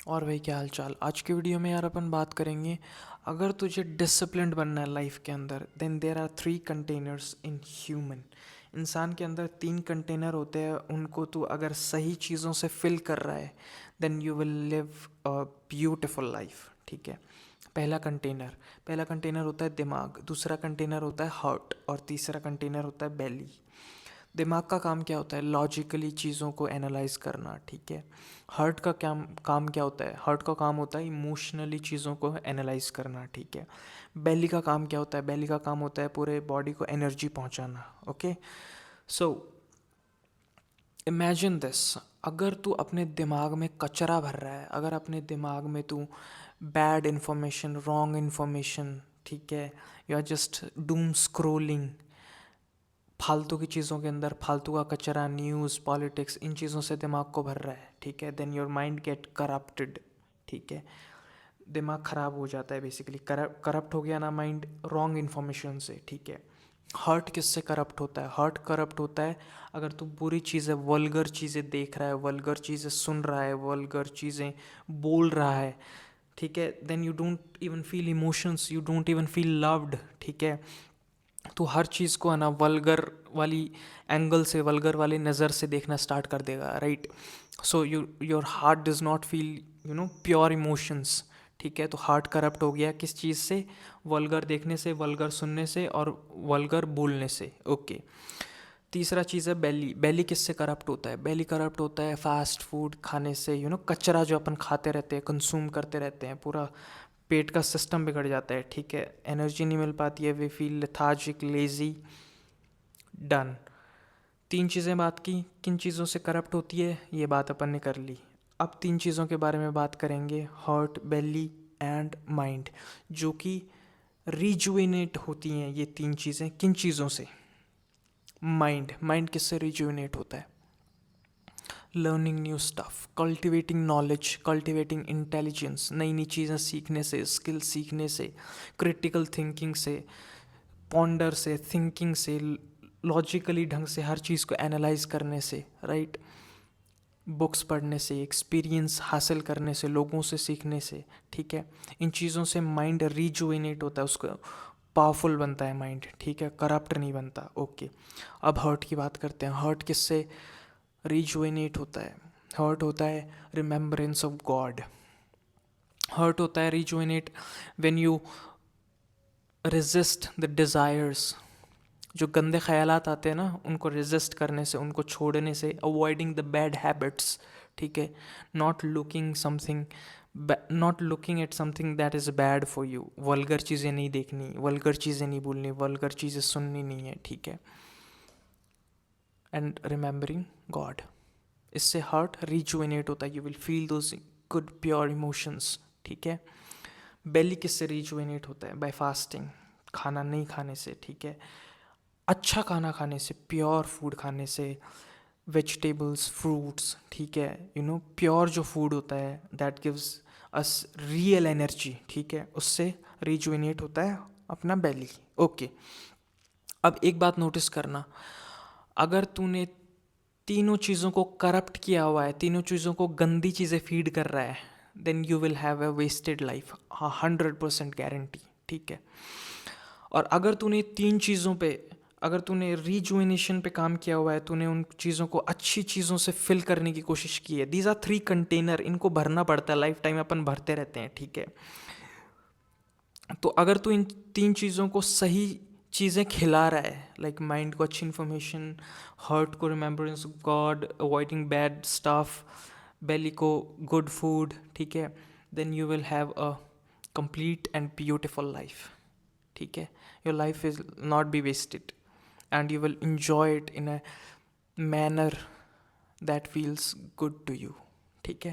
और भाई क्या हाल चाल। आज की वीडियो में यार अपन बात करेंगे, अगर तुझे डिसिप्लिन्ड बनना है लाइफ के अंदर, then there are 3 containers in human. इंसान के अंदर 3 कंटेनर होते हैं, उनको तू अगर सही चीज़ों से फिल कर रहा है then you will live a beautiful life. ठीक है। पहला कंटेनर होता है दिमाग, दूसरा कंटेनर होता है हार्ट और तीसरा कंटेनर होता है बेली। दिमाग का काम क्या होता है? लॉजिकली चीज़ों को एनालाइज करना। ठीक है। हार्ट का काम क्या होता है? हार्ट का काम होता है इमोशनली चीज़ों को एनालाइज करना। ठीक है। बेली का काम क्या होता है? बेली का काम होता है पूरे बॉडी को एनर्जी पहुंचाना। ओके। सो इमेजिन दिस, अगर तू अपने दिमाग में कचरा भर रहा है, अगर अपने दिमाग में तू बैड इंफॉर्मेशन, रॉन्ग इंफॉर्मेशन, ठीक है, you are just doom scrolling, फालतू की चीज़ों के अंदर फालतू का कचरा, न्यूज़, पॉलिटिक्स, इन चीज़ों से दिमाग को भर रहा है, ठीक है, then your mind get corrupted. ठीक है। दिमाग ख़राब हो जाता है बेसिकली, करप्ट हो गया ना माइंड रॉन्ग इन्फॉर्मेशन से। ठीक है। हार्ट किससे करप्ट होता है? हार्ट करप्ट होता है अगर तू बुरी चीज़ें, वल्गर चीज़ें देख रहा है, वल्गर चीज़ें सुन रहा है, वल्गर चीज़ें बोल रहा है। ठीक है। Then you don't even feel emotions, you don't even feel loved. ठीक है। तो हर चीज़ को है ना वल्गर वाली एंगल से, वल्गर वाली नज़र से देखना स्टार्ट कर देगा, right. So your heart does not feel pure emotions. ठीक है। तो हार्ट करप्ट हो गया किस चीज़ से? वल्गर देखने से, वल्गर सुनने से और वल्गर बोलने से। ओके। तीसरा चीज़ है बेली। बेली किससे करप्ट होता है? बेली करप्ट होता है फास्ट फूड खाने से, कचरा जो अपन खाते रहते हैं, कंज्यूम करते रहते हैं, पूरा पेट का सिस्टम बिगड़ जाता है। ठीक है। एनर्जी नहीं मिल पाती है, we feel lethargic, lazy, done. 3 चीज़ें बात की, किन चीज़ों से करप्ट होती है ये बात अपन ने कर ली। अब 3 चीज़ों के बारे में बात करेंगे, हार्ट, बेली एंड माइंड, जो कि रिजुविनेट होती हैं। ये 3 चीज़ें किन चीज़ों से? माइंड किससे रिजुविनेट होता है? Learning new stuff, cultivating knowledge, cultivating intelligence, नई नई चीज़ें सीखने से, स्किल सीखने से, क्रिटिकल थिंकिंग से, पॉन्डर से, थिंकिंग से, लॉजिकली ढंग से हर चीज़ को एनालाइज करने से, राइट। बुक्स पढ़ने से, एक्सपीरियंस हासिल करने से, लोगों से सीखने से। ठीक है। इन चीज़ों से माइंड रिजुविनेट होता है, उसको पावरफुल बनता है माइंड। ठीक है। करप्ट नहीं बनता। ओके। अब हर्ट की बात करते हैं। हर्ट किससे रिजुविनेट होता है? हर्ट होता है रिमेम्बरेंस ऑफ गॉड। हर्ट होता है rejuvenate when you resist the desires. जो गंदे ख्यालात आते हैं ना, उनको रेजिस्ट करने से, उनको छोड़ने से, अवॉइडिंग द बैड हैबिट्स। ठीक है। Not looking something, not looking at something that is bad for you. Vulgar चीज़ें नहीं देखनी, वल्गर चीज़ें नहीं बोलनी, वल्गर चीज़ें सुननी नहीं है। ठीक है। एंड रिमेम्बरिंग गॉड, इससे हार्ट रिजुविनेट होता है, you will feel those good pure emotions. ठीक है। बेली किससे रिजुविनेट होता है? बाय फास्टिंग, खाना नहीं खाने से। ठीक है। अच्छा खाना खाने से, प्योर फूड खाने से, वेजिटेबल्स, फ्रूट्स। ठीक है। प्योर जो फूड होता है that gives us real energy. ठीक है। उससे रिजुविनेट होता है अपना बेली। ओके। अब एक बात नोटिस करना, अगर तूने तीनों चीज़ों को करप्ट किया हुआ है, तीनों चीज़ों को गंदी चीज़ें फीड कर रहा है, then you will have a wasted life, 100% guarantee. ठीक है। और अगर तूने 3 चीज़ों पे, अगर तूने रिजुविनेशन पे काम किया हुआ है, तूने उन चीज़ों को अच्छी चीज़ों से फिल करने की कोशिश की है, दीज आर 3 कंटेनर, इनको भरना पड़ता है, लाइफ टाइम अपन भरते रहते हैं। ठीक है। तो अगर तू इन 3 चीज़ों को सही चीज़ें खिला रहा है, लाइक माइंड को अच्छी इन्फॉर्मेशन, हार्ट को remembrance God, avoiding bad stuff, belly को गुड फूड। ठीक है। Then you will have a complete and beautiful life. ठीक है। Your life is not be wasted and you will enjoy it in a manner that feels good to you. ठीक है।